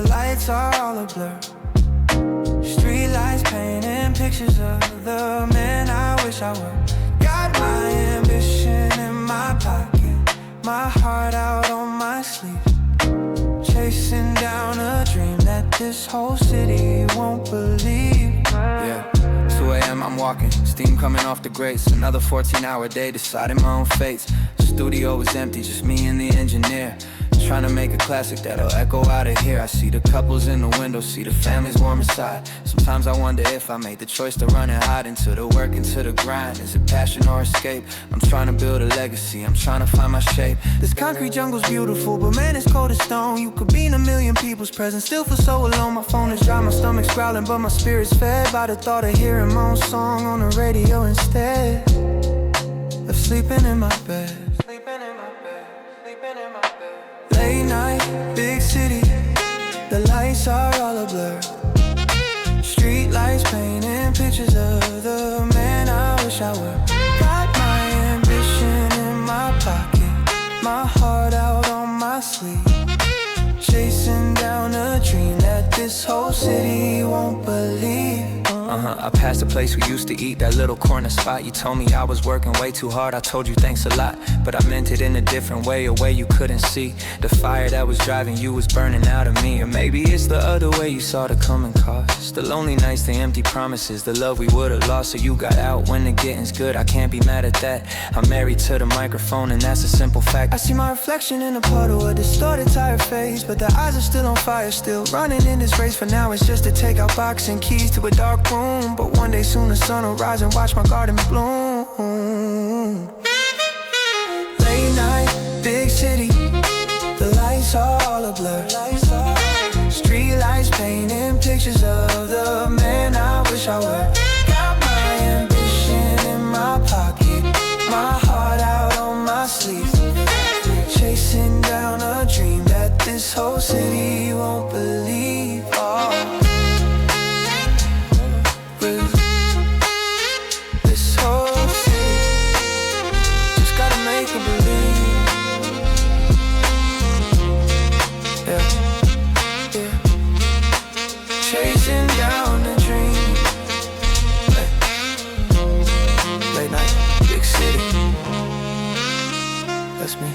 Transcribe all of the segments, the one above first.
the lights are all a blur. Street lights painting pictures of the man I wish I were. Got my ambition in my pocket, my heart out on my sleeve, chasing down a dream that this whole city won't believe. Yeah, 2 a.m. I'm walking, steam coming off the grates. Another 14-hour day, deciding my own fates. Studio was empty, just me and the engineer, trying to make a classic that'll echo out of here. I see the couples in the window, see the families warm inside. Sometimes I wonder if I made the choice to run and hide, into the work, into the grind. Is it passion or escape? I'm trying to build a legacy, I'm trying to find my shape. This concrete jungle's beautiful, but man, it's cold as stone. You could be in a million people's presence, still feel so alone. My phone is dry, my stomach's growling, but my spirit's fed by the thought of hearing my own song on the radio instead of sleeping in my bed. Late night, big city, the lights are all a blur. Street lights painting pictures of the man I wish I were. Got my ambition in my pocket, my heart out on my sleeve, chasing down a dream that this whole city won't believe. I passed the place we used to eat, that little corner spot. You told me I was working way too hard, I told you thanks a lot, but I meant it in a different way, a way you couldn't see. The fire that was driving you was burning out of me. Or maybe it's the other way you saw the coming cost. The lonely nights, the empty promises, the love we would've lost. So you got out when the getting's good, I can't be mad at that. I'm married to the microphone and that's a simple fact. I see my reflection in a puddle, a distorted tired face, but the eyes are still on fire, still running in this race. For now it's just to take out box and keys to a dark room. But one day soon the sun will rise and watch my garden bloom. Late night, big city, the lights are all a blur. Street lights painting pictures of the man I wish I were. Got my ambition in my pocket, my heart out on my sleeve, chasing down a dream that this whole city won't believe. Oh. Chasing down a dream. Late night, big city. That's me.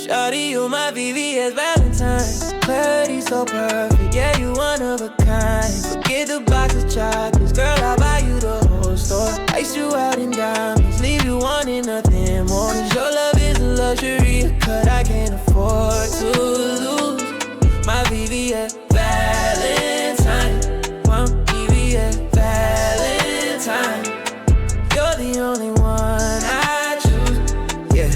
Shawty, you my VVS Valentine. Clarity so perfect, yeah, you one of a kind. Forget the box of chocolates, girl, I'll buy you the whole store. Ice you out in diamonds, leave you wanting nothing more. Cause your love is a luxury, a cut I can't afford to lose. My VVS Valentine, one VVS Valentine. You're the only one I choose, yeah.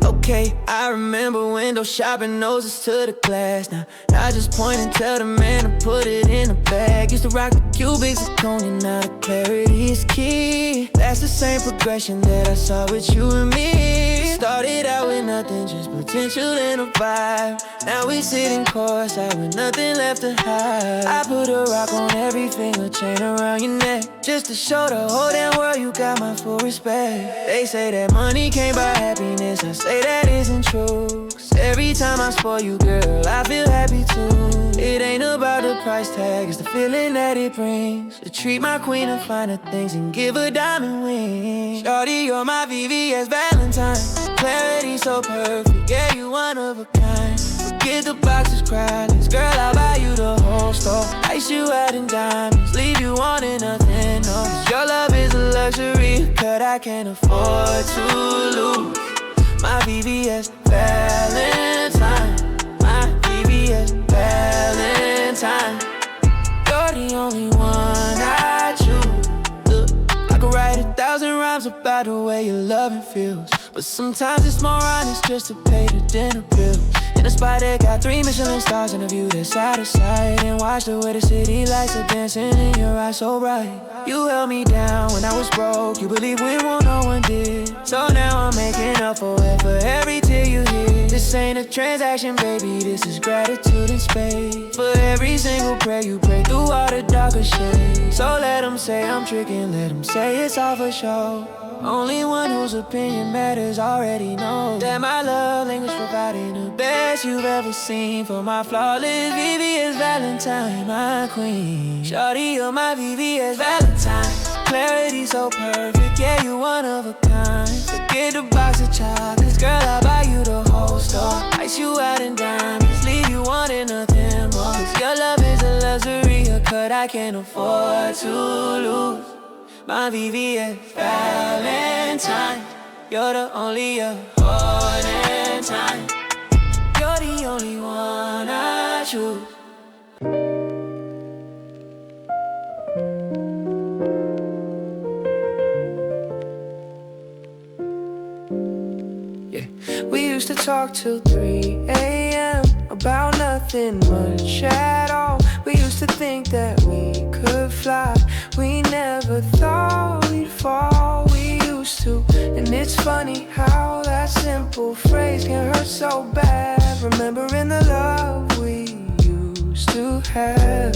Okay, I remember window shopping, noses to the glass. Now I just point and tell the man to put it in a bag. Used to rock the cubic zirconia, now the clarity is key. That's the same progression that I saw with you and me. Started out with nothing, just potential and a vibe. Now we sitting courtside with nothing left to hide. I put a rock on every finger, chain around your neck, just to show the whole damn world you got my full respect. They say that money can't buy happiness, I say that isn't true. Cause every time I spoil you, girl, I feel happy too. It ain't about the price tag, it's the feeling that it brings. To treat my queen of finer things and give her diamond wings. Shawty, you're my VVS Valentine. Clarity so perfect, yeah, you one of a kind. Forget the boxes, crowded, girl, I'll buy you the whole store. Ice you out in diamonds, leave you wanting nothing, no. Cause your love is a luxury, cut I can't afford to lose. My VVS Valentine, my VVS Valentine. You're the only one I choose. Look, I could write 1,000 rhymes about the way your loving feels, but sometimes it's more honest just to pay the dinner bill. In a spot that got 3 Michelin stars and a view that's out of sight, and watch the way the city lights are dancing in your eyes so bright. You held me down when I was broke, you believed when no one did. So now I'm making up for it, for every tear you hid. This ain't a transaction, baby, this is gratitude in space. For every single prayer you pray through all the darker shades. So let them say I'm tricking, let them say it's all for show. Only one whose opinion matters already knows that my love language providing the best you've ever seen. For my flawless VVS Valentine, my queen. Shawty, you're my VVS Valentine. Clarity so perfect, yeah, you one of a kind. Forget the box of chocolates, girl, I'll buy you the whole store. Ice you out in diamonds, leave you wanting nothing more. 'Cause your love is a luxury, a cut I can't afford to lose. My VVS Valentine, you're the only important time. You're the only one I choose. We used to talk till 3 a.m. about nothing much at all. We used to think that we could fly. We never thought we'd fall. We used to. And it's funny how that simple phrase can hurt so bad. Remembering the love we used to have.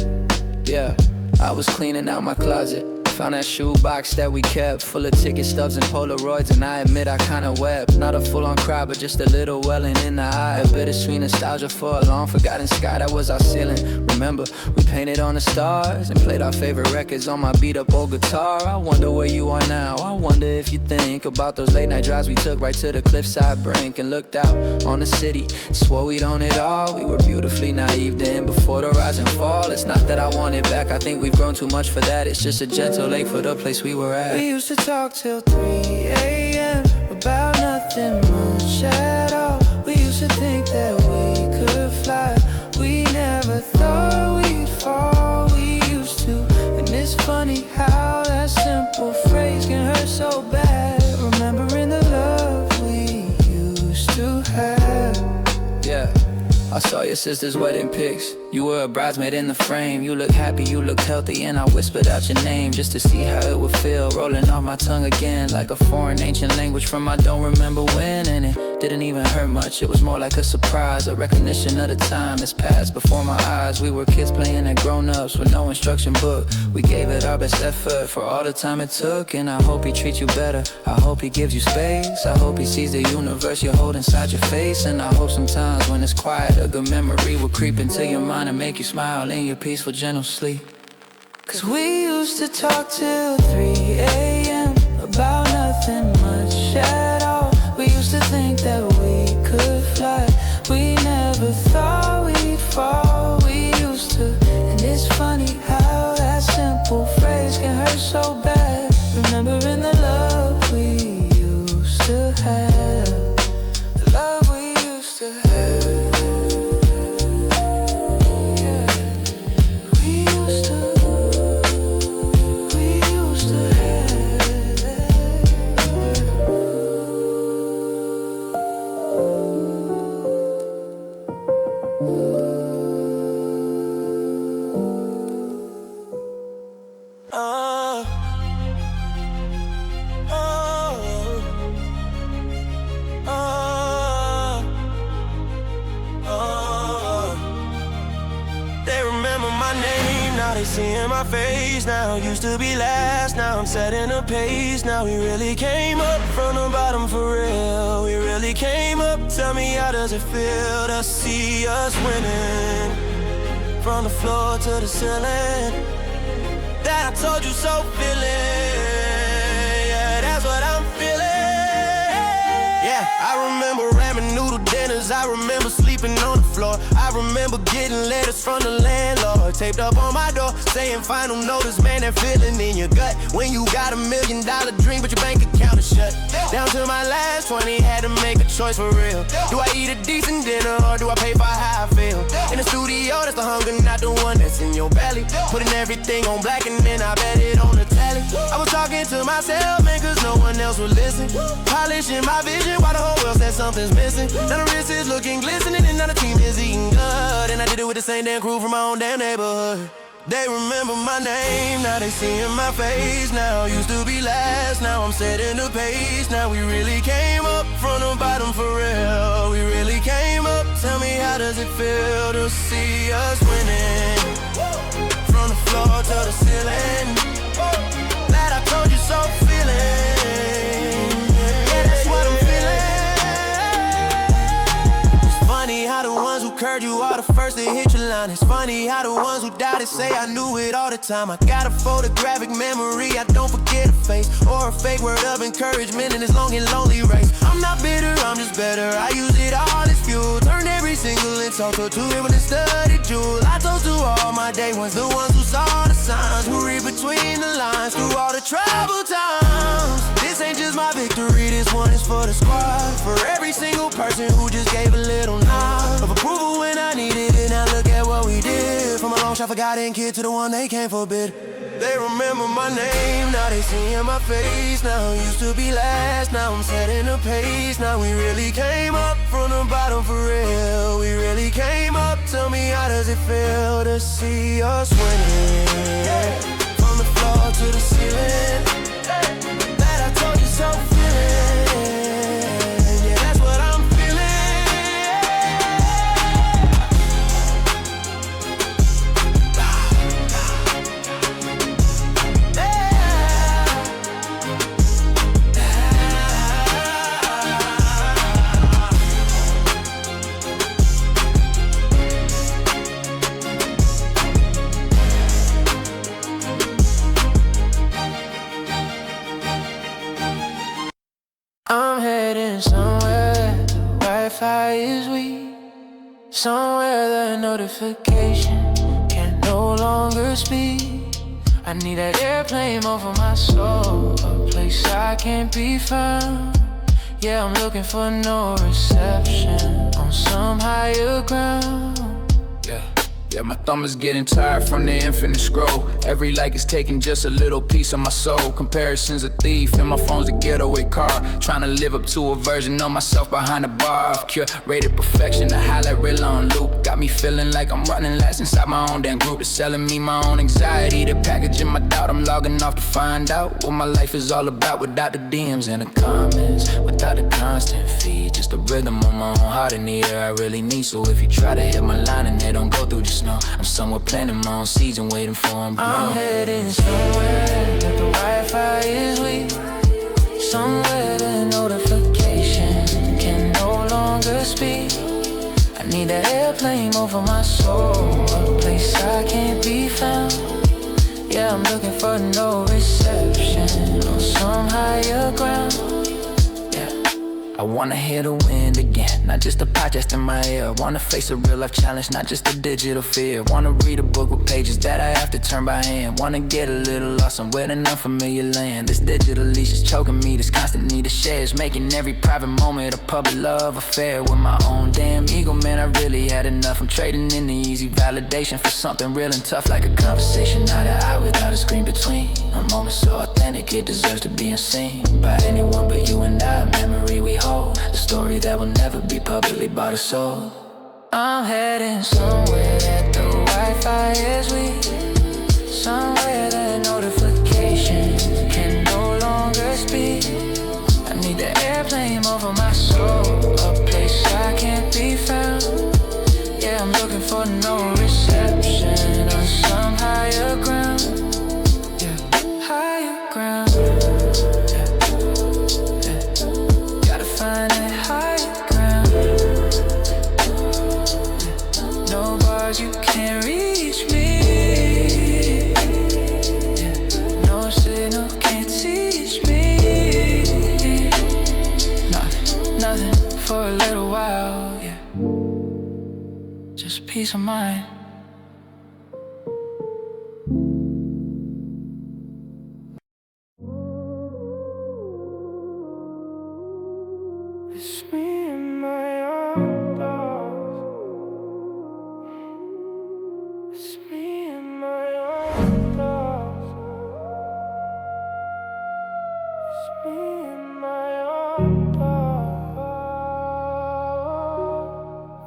Yeah, I was cleaning out my closet. Found that shoebox that we kept, full of ticket stubs and Polaroids, and I admit I kinda wept. Not a full-on cry, but just a little welling in the eye. A bittersweet nostalgia for a long-forgotten sky that was our ceiling. Remember, we painted on the stars and played our favorite records on my beat-up old guitar. I wonder where you are now. I wonder if you think about those late-night drives we took right to the cliffside brink and looked out on the city. Swore we'd own it all. We were beautifully naive then before the rise and fall. It's not that I want it back. I think we've grown too much for that. It's just a gentle lake for the place we were at. We used to talk till 3 a.m. about nothing much at all. We used to think that we could fly. We never thought we'd fall. We used to. And it's funny how that simple phrase can hurt so bad. Remembering the love we used to have. Yeah, I saw your sister's wedding pics. You were a bridesmaid in the frame. You looked happy, you looked healthy, and I whispered out your name just to see how it would feel, rolling off my tongue again like a foreign ancient language from I don't remember when. And it didn't even hurt much, it was more like a surprise, a recognition of the time that's passed before my eyes. We were kids playing at grown-ups with no instruction book. We gave it our best effort for all the time it took. And I hope he treats you better, I hope he gives you space. I hope he sees the universe you hold inside your face. And I hope sometimes when it's quiet, a good memory will creep into your mind and make you smile in your peaceful, gentle sleep. 'Cause we used to talk till 3 a.m. about nothing much at all. We used to think that we could fly. We never thought we'd fall. We used to. And it's funny how that simple phrase can hurt so bad. Remembering the love we used to have. The love we used to have. They seeing my face now, used to be last, now I'm setting a pace. Now we really came up from the bottom for real. We really came up, tell me how does it feel to see us winning? From the floor to the ceiling, that I told you so feeling. Yeah, that's what I'm feeling. Yeah, I remember ramen noodle dinners, I remember sleeping on the floor. I remember getting letters from the landlord, taped up on my door, saying final notice, man, that feeling in your gut. When you got $1 million dream, but your bank account is shut. Down to my last 20, had to make a choice for real. Do I eat a decent dinner, or do I pay for how I feel? In the studio, that's the hunger, not the one that's in your belly. Putting everything on black and then I bet it on the tally. I was talking to myself, man, cause no one else would listen. Polishing my vision while the whole world said something's missing. Now the wrist is looking glistening and now the team is eating good. And I did it with the same damn crew from my own damn neighborhood. They remember my name, now they seeing my face now. Used to be last, now I'm setting the pace. Now we really came up from the bottom for real. We really came up, does it feel to see us winning? From the floor to the ceiling. Glad I told you so feeling. Yeah, that's what I'm feeling. It's funny how the ones who curved you are the first to hit your line. It's funny how the ones who doubted say I knew it all the time. I got a photographic memory I don't forget a face, or a fake word of encouragement in this long and lonely race. I'm not bitter, I'm just better. I use it all as fuel. Turn every single insult to it when it's studied jewel. I told to all my day ones, the ones who saw the signs, who read between the lines through all the troubled times. This ain't just my victory, this one is for the squad. For every single person who just gave a little nod of approval when I needed it. Now look at what we did. From a long shot forgotten kid to the one they can't forbid. They remember my name, now they seeing my face. Now used to be last, now I'm setting the pace. Now we really came up from the bottom for real. We really came up, tell me how does it feel to see us winning? From the floor to the ceiling. That I told you so feeling. Yeah, that's what I'm I'm heading somewhere the Wi-Fi is weak, somewhere the notification can no longer speak. I need that airplane mode for my soul, a place I can't be found. Yeah, I'm looking for no reception on some higher ground. Yeah, my thumb is getting tired from the infinite scroll. Every like is taking just a little piece of my soul. Comparison's a thief and my phone's a getaway car. Trying to live up to a version of myself behind the bar. I've curated perfection, the highlight reel on loop. Got me feeling like I'm running last inside my own damn group. It's selling me my own anxiety, the packaging my doubt. I'm logging off to find out what my life is all about without the DMs and the comments, without the constant feed. Just the rhythm on my own heart in the air I really need. So if you try to hit my line and they don't go through, just know I'm somewhere planting my own seeds and waiting for them. I'm heading somewhere that the Wi-Fi is weak, somewhere the notification can no longer speak. I need that airplane mode for my soul, a place I can't be found. Yeah, I'm looking for no reception on some higher ground. I wanna hear the wind again, not just a podcast in my ear. Wanna face a real life challenge, not just a digital fear. Wanna read a book with pages that I have to turn by hand. Wanna get a little lost somewhere in unfamiliar land. This digital leash is choking me, this constant need to share is making every private moment a public love affair. With my own damn ego, man, I really had enough. I'm trading in the easy validation for something real and tough, like a conversation eye to eye without a screen between. A moment so authentic, it deserves to be unseen by anyone but you and I. A memory we hold, a story that will never be publicly bought or sold. I'm heading somewhere that the Wi-Fi is weak, somewhere the notification can no longer speak. I need the airplane over my soul, a place I can't be found. Yeah, I'm looking for no reception on some higher ground. Yeah, higher ground. Find that higher ground. No bars, you can't reach me. No signal can't teach me. Nothing for a little while, yeah. Just peace of mind. It's me and my own thoughts. It's me and my own thoughts. It's me and my own thoughts.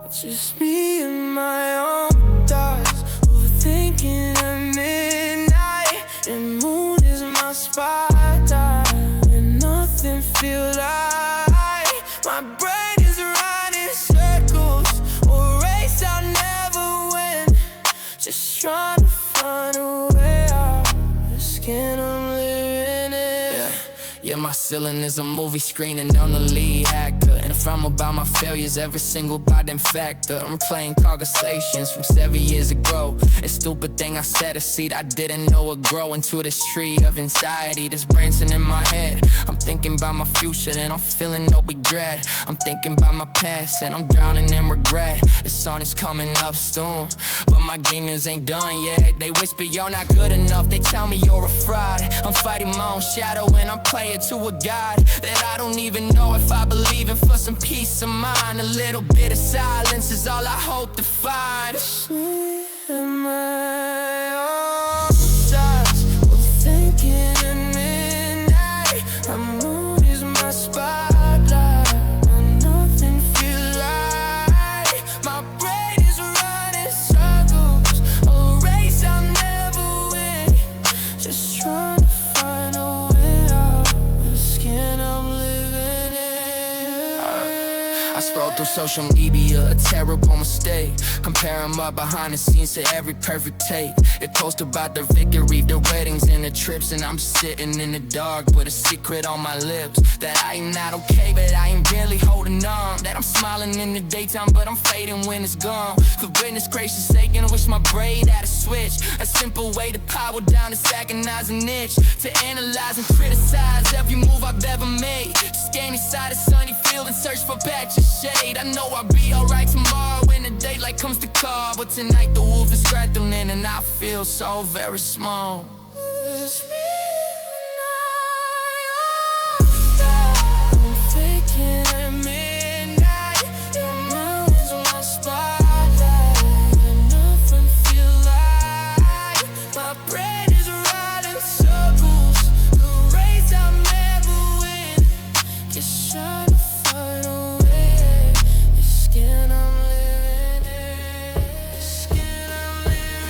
It's just me and my own thoughts. Overthinking at midnight, and moon is my spotlight, and nothing feels like. My brain is running circles, we're racing ceiling is a movie screen and I'm the lead actor. And if I'm about my failures, every single bottom factor. I'm playing conversations from 7 years ago. A stupid thing I said, a seed I didn't know would grow into this tree of anxiety that's branching in my head. I'm thinking about my future and I'm feeling no regret. I'm thinking about my past and I'm drowning in regret. The sun is coming up soon, but my gamers ain't done yet. They whisper you're not good enough, they tell me you're a fraud. I'm fighting my own shadow and I'm praying to a God that I don't even know if I believe in, for some peace of mind. A little bit of silence is all I hope to find. In my own thoughts, we're thinking at midnight. The moon is my spotlight, and nothing feels right. My brain is running circles, a race I'll never win. Just trying to find a way out of the skin I'm living in. I scroll through social media, a terrible mistake. Comparing my behind the scenes to every perfect take. It posts about the victory, the weddings and the trips, and I'm sitting in the dark with a secret on my lips. That I ain't not okay, but I ain't barely holding on. That I'm smiling in the daytime, but I'm fading when it's gone. For goodness gracious sake, and I wish my braid had a switch. A simple way to power down this agonizing itch. To analyze and criticize every move I've ever made. Scan inside a sunny field and search for patches of shade. I know I'll be alright tomorrow when the daylight comes to call, but tonight the wolf is rattling and I feel so very small. It's me and I, I'm faking at midnight. Your moon is my spotlight, and nothing feels right. My brain is running circles, the race I'll never win. Just trying to find a way. The skin I'm living in, the skin I'm living in,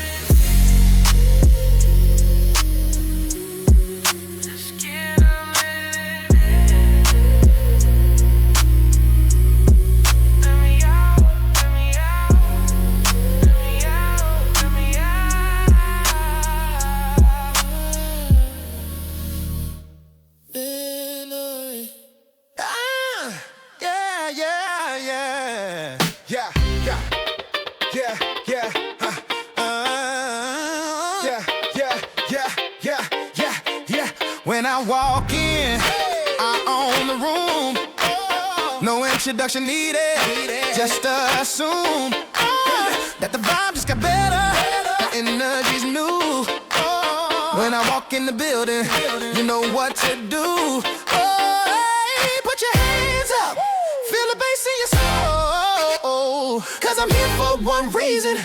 the skin I'm living in. Let me out, let me out, let me out, let me out. Illinois. Yeah, yeah, yeah. Yeah, yeah, yeah, yeah. Yeah, yeah, yeah, yeah, yeah, yeah. When I walk in, I own the room. No introduction needed. Just assume that the vibe just got better. The energy's new. When I walk in the building, you know what to do. Hey, put your hands up. Feel the bass in your soul. Cause I'm here for one reason,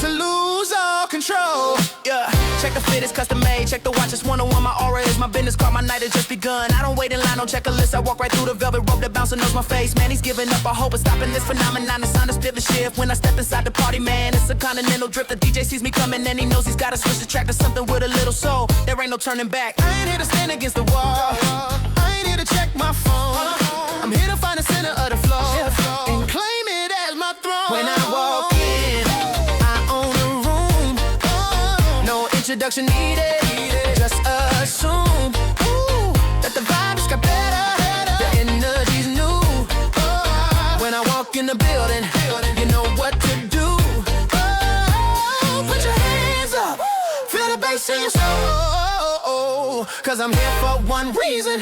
to lose all control. Yeah, check the fit, it's custom made. Check the watch, it's 101. My aura is my business card, my night has just begun. I don't wait in line, don't check a list. I walk right through the velvet rope that bounce and knows my face. Man, he's giving up, I hope it's stopping this phenomenon. It's on to split the shift when I step inside the party, man. It's a continental drip. The DJ sees me coming and he knows he's gotta switch the track to something with a little soul. There ain't no turning back. I ain't here to stand against the wall. I ain't here to check my phone. I'm here to find the center of the floor and claim it as my throne. When I walk in, I own the room. No introduction needed. Just assume that the vibe just got better. The energy's new. When I walk in the building, you know what to do. Put your hands up. Feel the bass in your soul. Cause I'm here for one reason,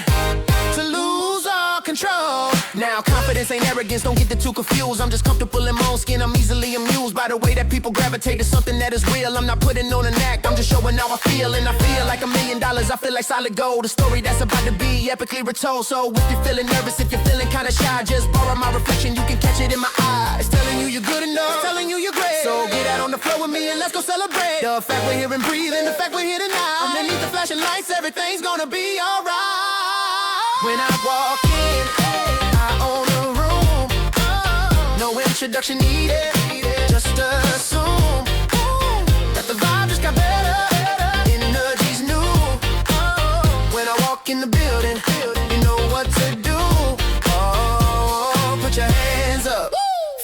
to lose all control. Now confidence ain't arrogance, don't get the two confused. I'm just comfortable in my own skin, I'm easily amused by the way that people gravitate to something that is real. I'm not putting on an act, I'm just showing how I feel. And I feel like $1 million, I feel like solid gold. A story that's about to be epically retold. So if you're feeling nervous, if you're feeling kinda shy, just borrow my reflection, you can catch it in my eyes. Telling you you're good enough, telling you you're great. So get out on the floor with me and let's go celebrate. The fact we're here and breathing, the fact we're here tonight. Underneath the flashing lights, everything's gonna be alright. When I walk in, I own the room. No introduction needed. Just assume that the vibe just got better. Energy's new. When I walk in the building, you know what to do. Oh, put your hands up.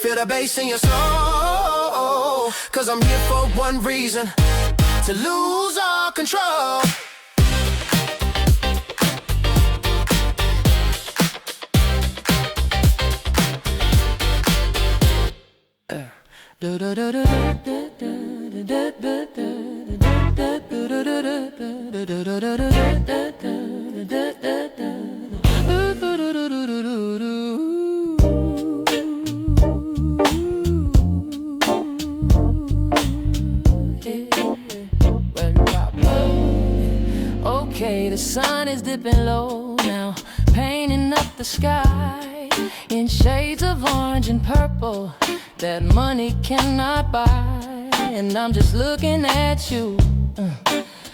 Feel the bass in your soul. Cause I'm here for one reason, to lose all control. Okay, the sun is dipping low now, painting up the sky in shades of orange and purple that money cannot buy. And I'm just looking at you,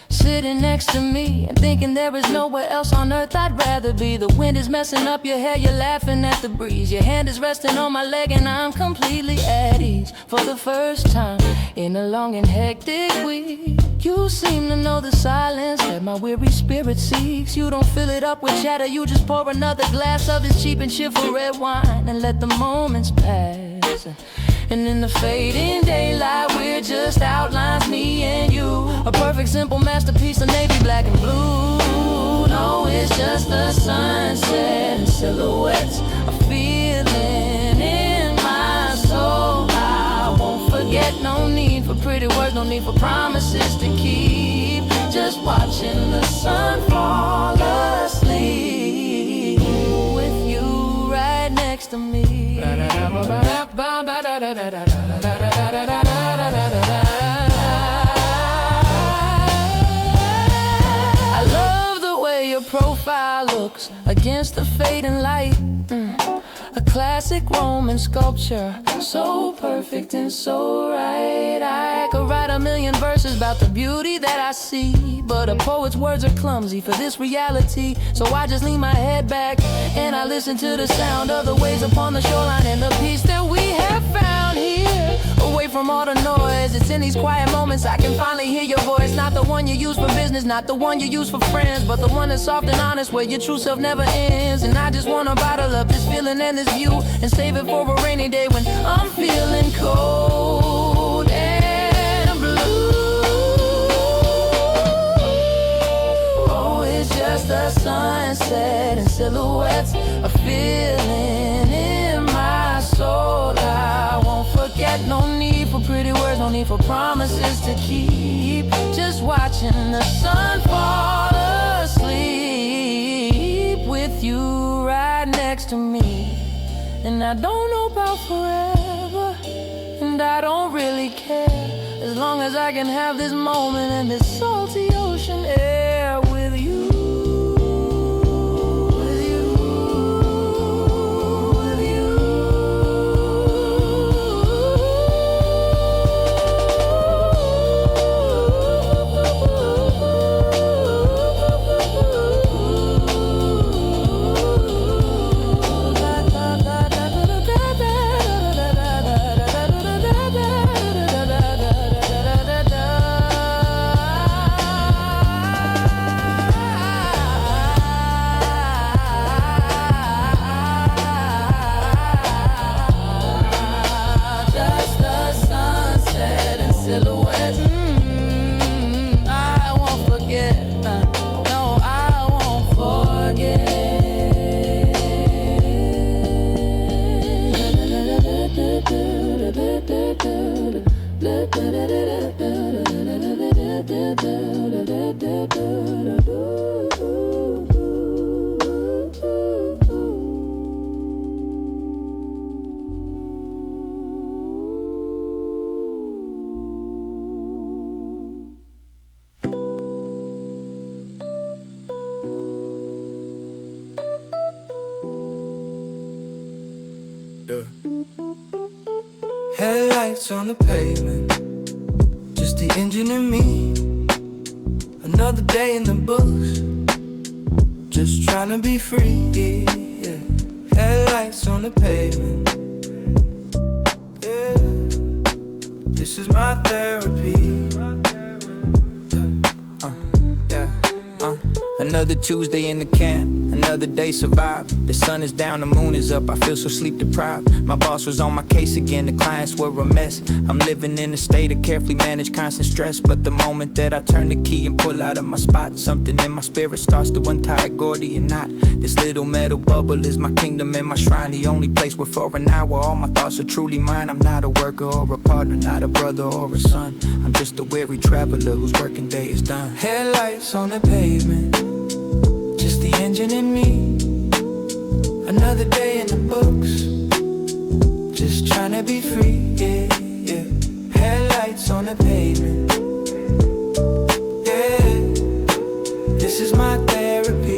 sitting next to me and thinking there is nowhere else on earth I'd rather be. The wind is messing up your hair, you're laughing at the breeze. Your hand is resting on my leg and I'm completely at ease. For the first time in a long and hectic week, you seem to know the silence that my weary spirit seeks. You don't fill it up with chatter, you just pour another glass of this cheap and cheerful red wine and let the moments pass. And in the fading daylight, we're just outlines, me and you. A perfect simple masterpiece of navy black and blue. No, it's just the sunset and silhouettes, a feeling in my soul I won't forget. No need for pretty words, no need for promises to keep. Just watching the sun fall asleep with you right next to me. I love the way your profile looks against the fading light. A classic Roman sculpture, so perfect and so right. I could write a million verses about the beauty that I see, but a poet's words are clumsy for this reality. So I just lean my head back and I listen to the sound of the waves upon the shoreline and the peace that we have found here. Away from all the noise, it's in these quiet moments I can finally hear your voice. Not the one you use for business, not the one you use for friends, but the one that's soft and honest, where your true self never ends. And I just wanna bottle up this feeling and this view and save it for a rainy day when I'm feeling cold and blue. Oh, it's just the sunset and silhouettes, a feeling in my soul I won't forget. No need for pretty words, no need for promises to keep. Just watching the sun fall asleep with you right next to me. And I don't know about forever, and I don't really care, as long as I can have this moment in this salty ocean air with you. Headlights on the pavement, just the engine and me. Another day in the books, just trying to be free, yeah. Headlights on the pavement, yeah. This is my therapy. Another Tuesday in the camp, Another day survived. The sun is down, the moon is up. I feel so sleep deprived. My boss was on my case again. The clients were a mess. I'm living in a state of carefully managed constant stress. But the moment that I turn the key and pull out of my spot, something in my spirit starts to untie a Gordian knot. This little metal bubble is my kingdom and my shrine. The only place where for an hour all my thoughts are truly mine. I'm not a worker or a partner, not a brother or a son. I'm just a weary traveler whose working day is done. Headlights on the pavement, just the engine and me. Another day in the books, just trying to be free, yeah, yeah. Headlights on the pavement, yeah. This is my therapy.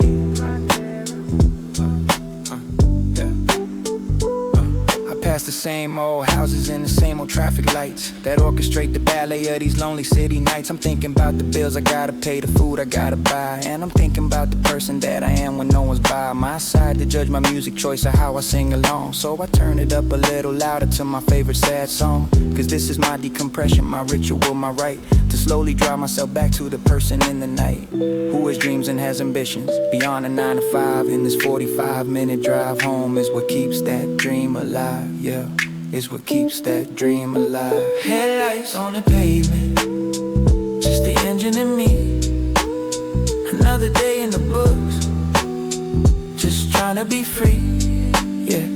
Past the same old houses and the same old traffic lights that orchestrate the ballet of these lonely city nights. I'm thinking about the bills I gotta pay, the food I gotta buy, and I'm thinking about the person that I am when no one's by my side to judge my music choice or how I sing along. So I turn it up a little louder to my favorite sad song, cause this is my decompression, my ritual, my right to slowly drive myself back to the person in the night who has dreams and has ambitions beyond a 9 to 5. And this 45-minute drive home is what keeps that dream alive. Yeah, it's what keeps that dream alive. Headlights on the pavement, just the engine and me. Another day in the books, just trying to be free. Yeah,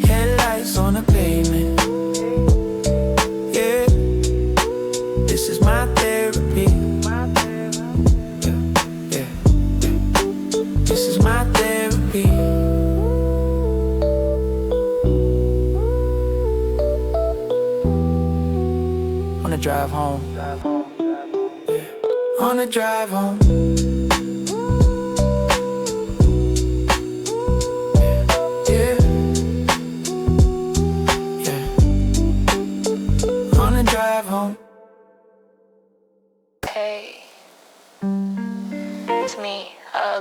headlights on the pavement. Yeah, this is my therapy. Yeah, yeah, yeah. This is my therapy. On the drive home, yeah. On the drive home, yeah, yeah, yeah. On the drive home. Hey, it's me.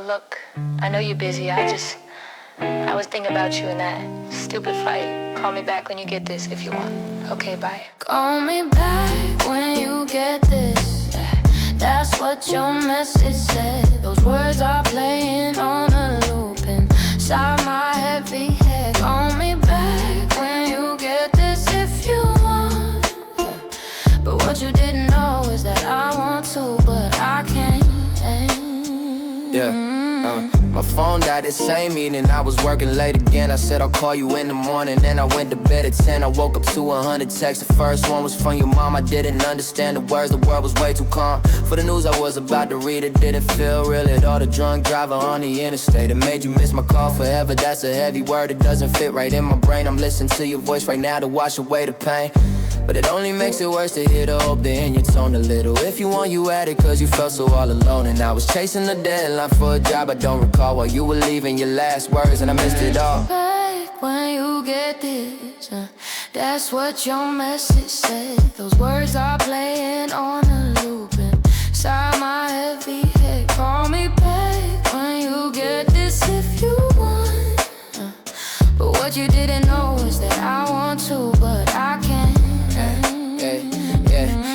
Look, I know you're busy. I was thinking about you in that stupid fight. Call me back when you get this if you want. Okay, bye. Call me back when you get this. That's what your message said. Those words are playing on a loop inside my heavy head. Call me back when you get this if you want. But what you didn't know is that I want to, but I can't. Yeah. My phone died the same evening, I was working late again. I said I'll call you in the morning, then I went to bed at 10. I woke up to 100 texts, the first one was from your mom. I didn't understand the words, the world was way too calm for the news I was about to read. It didn't feel real at all, the drunk driver on the interstate. It made you miss my call forever, that's a heavy word. It doesn't fit right in my brain. I'm listening to your voice right now to wash away the pain, but it only makes it worse to hear the hope that in your tone a little. If you want, you had it, cause you felt so all alone. And I was chasing the deadline for a job I don't recall while you were leaving your last words, and I missed it all. Back when you get this, that's what your message said. Those words are playing on a loop inside my heavy head. Call me back when you get this if you want. But what you didn't know is that I want to, but I can't.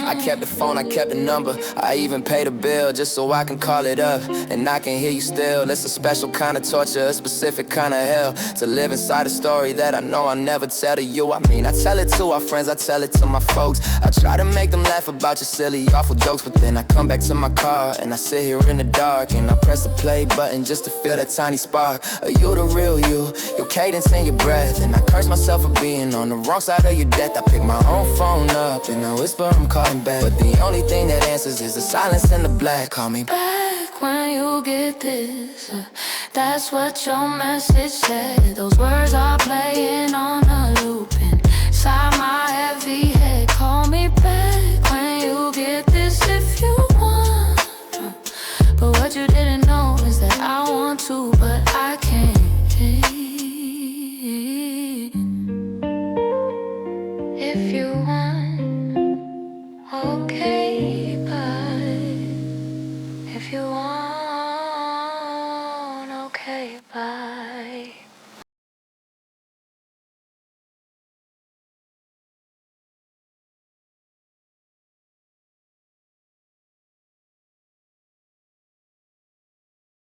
I kept the phone, I kept the number. I even paid a bill just so I can call it up and I can hear you still. It's a special kind of torture, a specific kind of hell, to live inside a story that I know I'll never tell to you. I mean, I tell it to our friends, I tell it to my folks. I try to make them laugh about your silly, awful jokes, but then I come back to my car and I sit here in the dark and I press the play button just to feel that tiny spark. Are you the real you? Your cadence and your breath, and I curse myself for being on the wrong side of your death. I pick my own phone up and I whisper I'm calling back, but the only thing that answers is the silence and the black. Call me back when you get this. That's what your message said. Those words are playing on a loop inside my head.